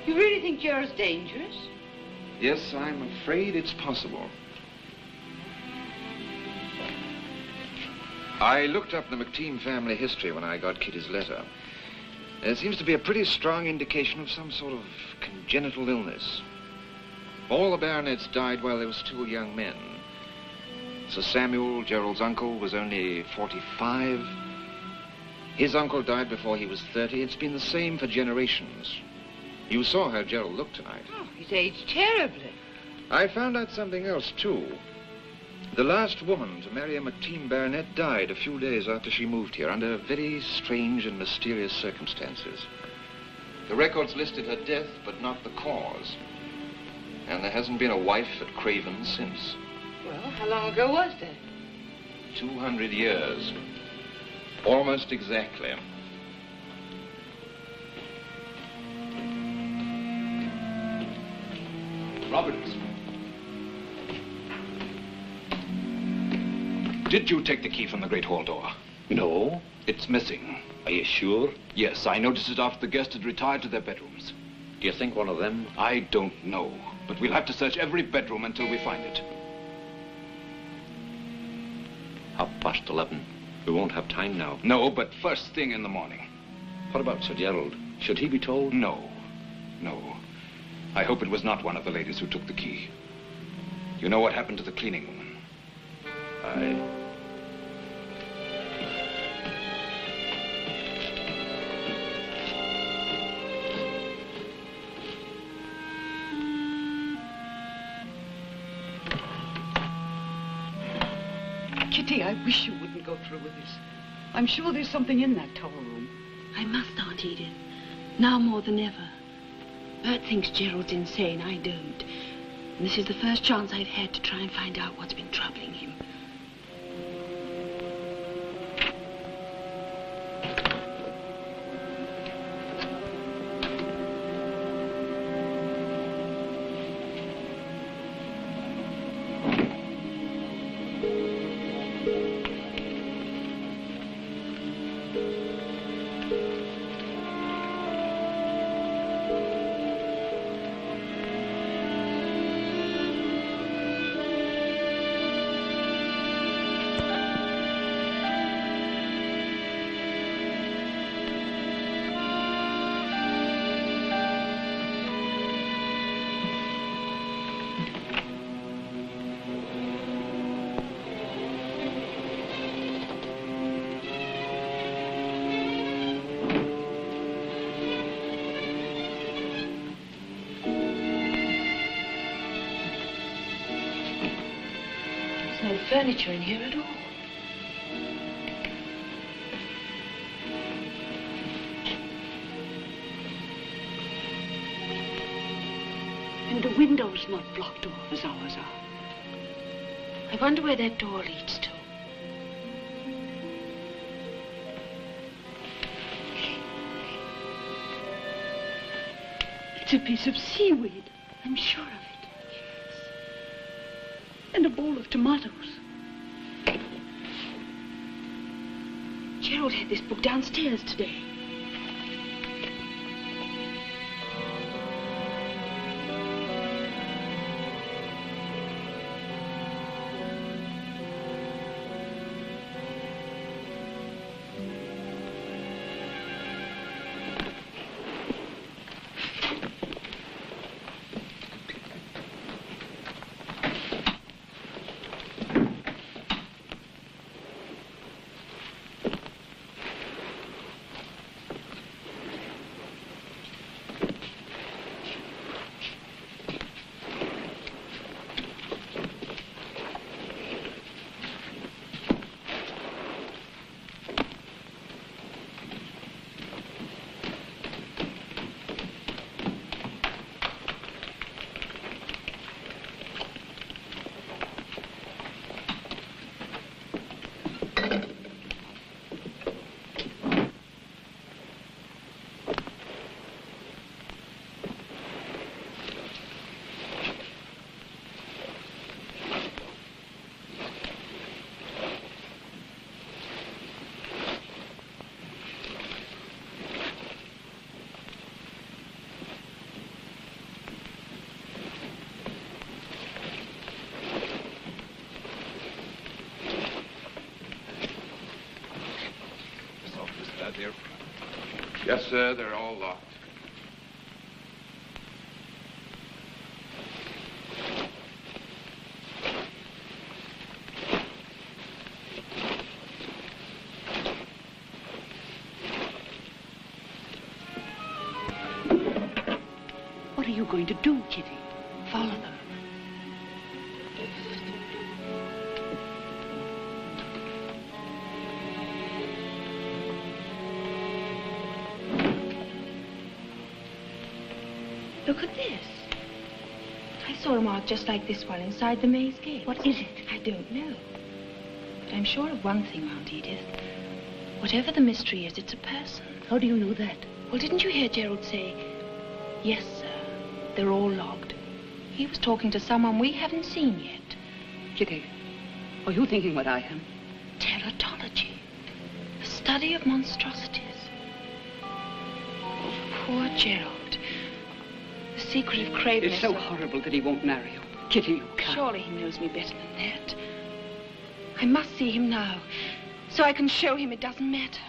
You really think Gerald's dangerous? Yes, I'm afraid it's possible. I looked up the McTeam family history when I got Kitty's letter. There seems to be a pretty strong indication of some sort of congenital illness. All the baronets died while they were still young men. Sir Samuel, Gerald's uncle, was only 45. His uncle died before he was 30. It's been the same for generations. You saw how Gerald looked tonight. Oh, he's aged terribly. I found out something else, too. The last woman to marry a McTeam baronet died a few days after she moved here under very strange and mysterious circumstances. The records listed her death, but not the cause. And there hasn't been a wife at Craven since. Well, how long ago was that? 200 years. Almost exactly. Roberts. Did you take the key from the great hall door? No. It's missing. Are you sure? Yes, I noticed it after the guests had retired to their bedrooms. Do you think one of them? I don't know, but we'll have to search every bedroom until we find it. 11:30. We won't have time now. No, but first thing in the morning. What about Sir Gerald? Should he be told? No. No. I hope it was not one of the ladies who took the key. You know what happened to the cleaning woman? Kitty, I wish you wouldn't go through with this. I'm sure there's something in that tower room. I must, Aunt Edith. Now more than ever. Bert thinks Gerald's insane. I don't. And this is the first chance I've had to try and find out what's been troubling him. No furniture in here at all. And the window's not blocked off as ours are. I wonder where that door leads to. It's a piece of seaweed. I'm sure of it. And a bowl of tomatoes. Gerald had this book downstairs today. dear? Yes, sir. They're all locked. What are you going to do, Kitty? Follow them. Look at this. I saw a mark just like this one inside the maze gate. What is it? I don't know. But I'm sure of one thing, Aunt Edith. Whatever the mystery is, it's a person. How do you know that? Well, didn't you hear Gerald say, yes, sir, they're all logged? He was talking to someone we haven't seen yet. Kitty, are you thinking what I am? Teratology. The study of monstrosities. Oh, poor Gerald. The secret of craving It's so horrible that he won't marry you. Kitty, you can't. Surely he knows me better than that. I must see him now, so I can show him it doesn't matter.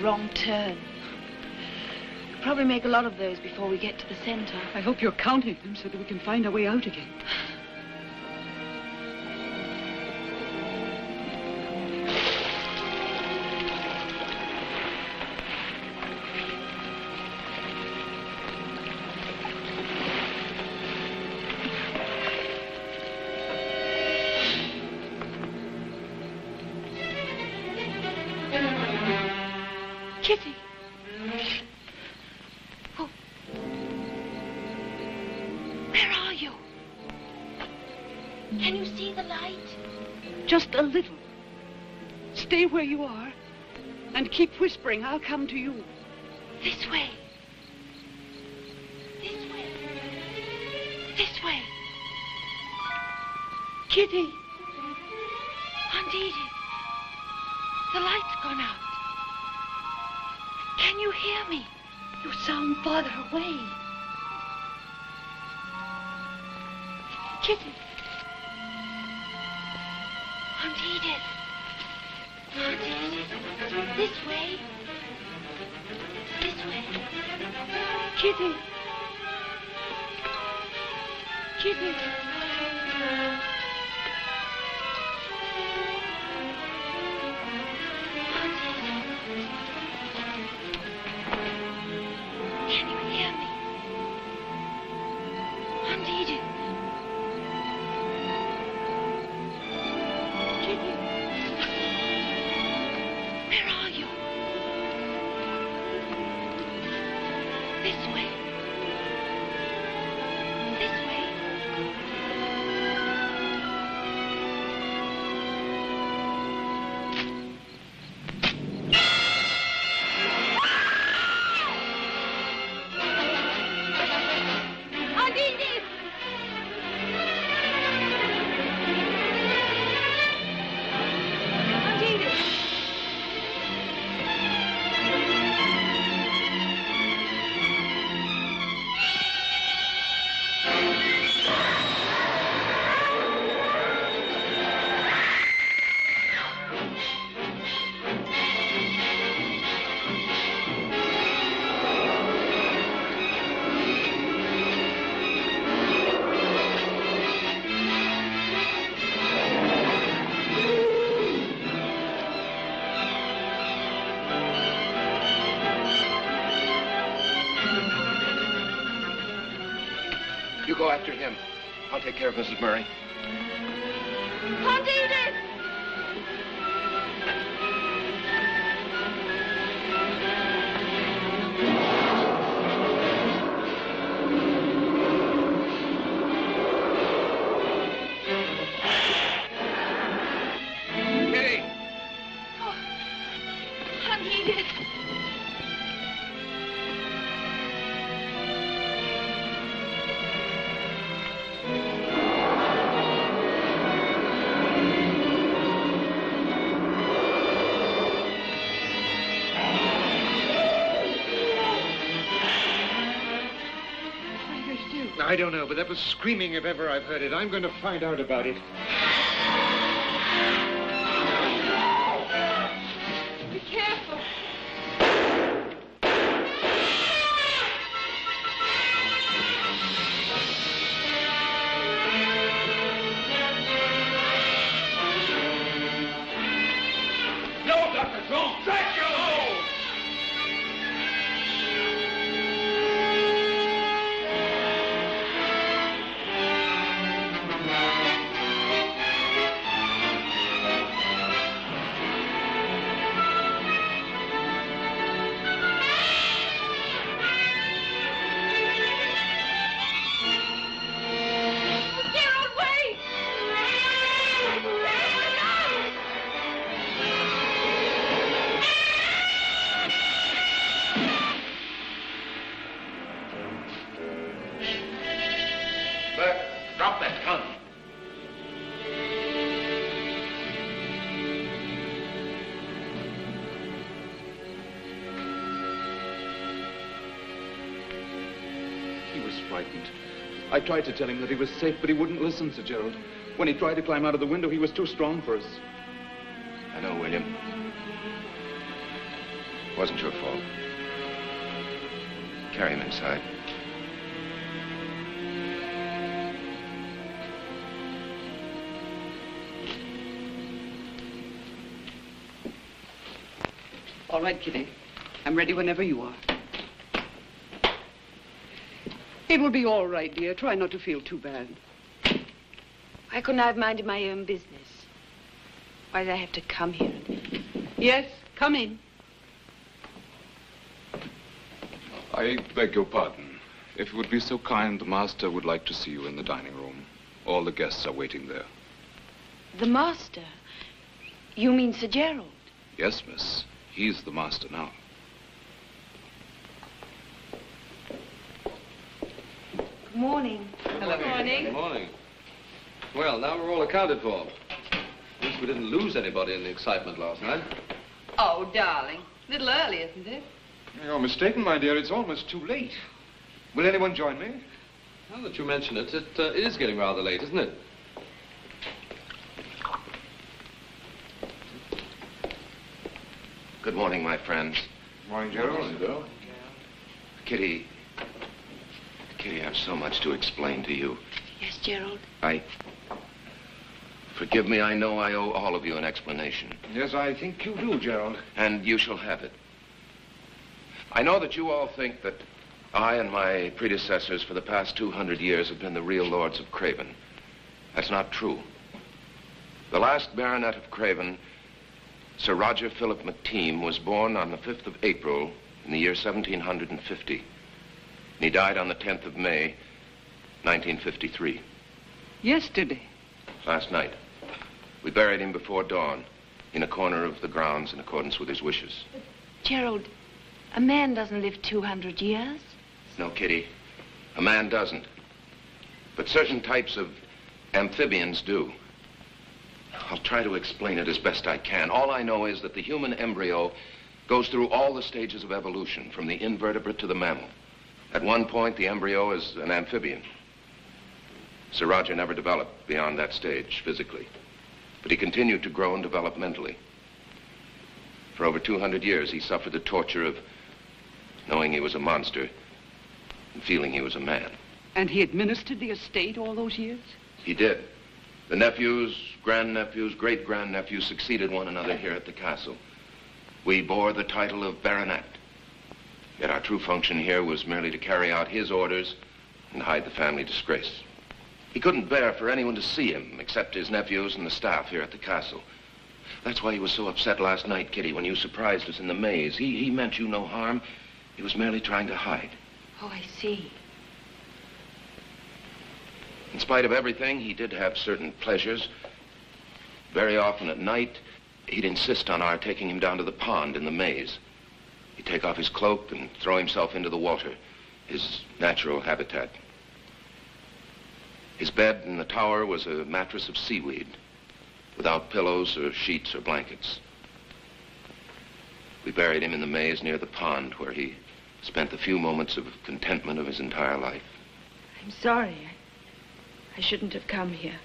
Wrong turn. We'll probably make a lot of those before we get to the center. I hope you're counting them so that we can find our way out again. Kitty. Oh. Where are you? Can you see the light? Just a little. Stay where you are and keep whispering. I'll come to you. This way. This way. This way. Kitty! Aunt Edith! The light's gone out. Can you hear me? You sound farther away. Kitty! Aunt Edith! Aunt Edith! This way! This way! Kitty! Kitty! Can you hear me? Aunt Edith. Kitty. Where are you? This way. This way. Aunt Edith! Aunt Edith! You go after him. I'll take care of Mrs. Murray. Aunt Edith! Kitty! Oh, Aunt Edith! I don't know, but that was screaming if ever I've heard it. I'm going to find out about it. Be careful. No, Dr. Jones! Take your hold! Gerald, wait! Bert, drop that gun. He was frightened. I tried to tell him that he was safe, but he wouldn't listen, Sir Gerald. When he tried to climb out of the window, he was too strong for us. I know, William. It wasn't your fault. Carry him inside. All right, Kitty. I'm ready whenever you are. It will be all right, dear. Try not to feel too bad. Why couldn't I have minded my own business? Why did I have to come here? Yes, come in. I beg your pardon. If you would be so kind, the master would like to see you in the dining room. All the guests are waiting there. The master? You mean Sir Gerald? Yes, miss. He's the master now. Good morning. Hello. Good morning. Well, now we're all accounted for. At least we didn't lose anybody in the excitement last night. Oh, darling. A little early, isn't it? You're mistaken, my dear. It's almost too late. Will anyone join me? Now that you mention it, it is getting rather late, isn't it? Good morning, my friends. Morning, Gerald. Kitty, I have so much to explain to you. Yes, Gerald? Forgive me, I know I owe all of you an explanation. Yes, I think you do, Gerald. And you shall have it. I know that you all think that I and my predecessors for the past 200 years have been the real lords of Craven. That's not true. The last baronet of Craven, Sir Roger Philip McTeam, was born on the 5th of April in the year 1750. And he died on the 10th of May, 1953. Yesterday. Last night. We buried him before dawn in a corner of the grounds in accordance with his wishes. Gerald, a man doesn't live 200 years. No, Kitty. A man doesn't. But certain types of amphibians do. I'll try to explain it as best I can. All I know is that the human embryo goes through all the stages of evolution, from the invertebrate to the mammal. At one point, the embryo is an amphibian. Sir Roger never developed beyond that stage physically, but he continued to grow and develop mentally. For over 200 years, he suffered the torture of knowing he was a monster and feeling he was a man. And he administered the estate all those years? He did. The nephews, grandnephews, great-grandnephews succeeded one another here at the castle. We bore the title of baronet. Yet our true function here was merely to carry out his orders and hide the family disgrace. He couldn't bear for anyone to see him except his nephews and the staff here at the castle. That's why he was so upset last night, Kitty, when you surprised us in the maze. He meant you no harm. He was merely trying to hide. Oh, I see. In spite of everything, he did have certain pleasures. Very often at night, he'd insist on our taking him down to the pond in the maze. He'd take off his cloak and throw himself into the water, his natural habitat. His bed in the tower was a mattress of seaweed, without pillows or sheets or blankets. We buried him in the maze near the pond, where he spent the few moments of contentment of his entire life. I'm sorry. I shouldn't have come here.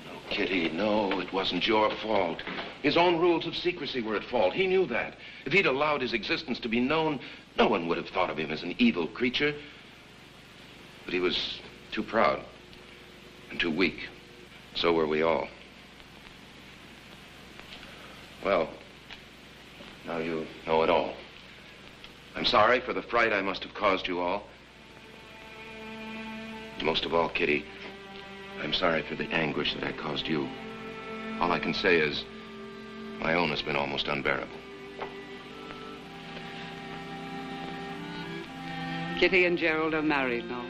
No, Kitty, no, it wasn't your fault. His own rules of secrecy were at fault. He knew that. If he'd allowed his existence to be known, no one would have thought of him as an evil creature. But he was too proud and too weak. So were we all. Well, now you know it all. I'm sorry for the fright I must have caused you all. Most of all, Kitty, I'm sorry for the anguish that I caused you. All I can say is, my own has been almost unbearable. Kitty and Gerald are married now.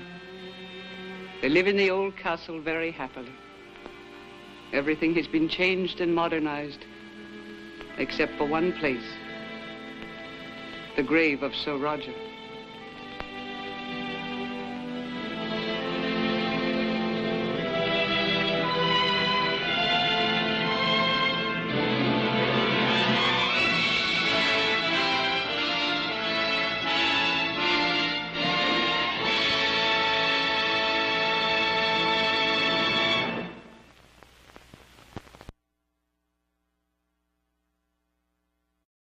They live in the old castle very happily. Everything has been changed and modernized, except for one place. The grave of Sir Roger.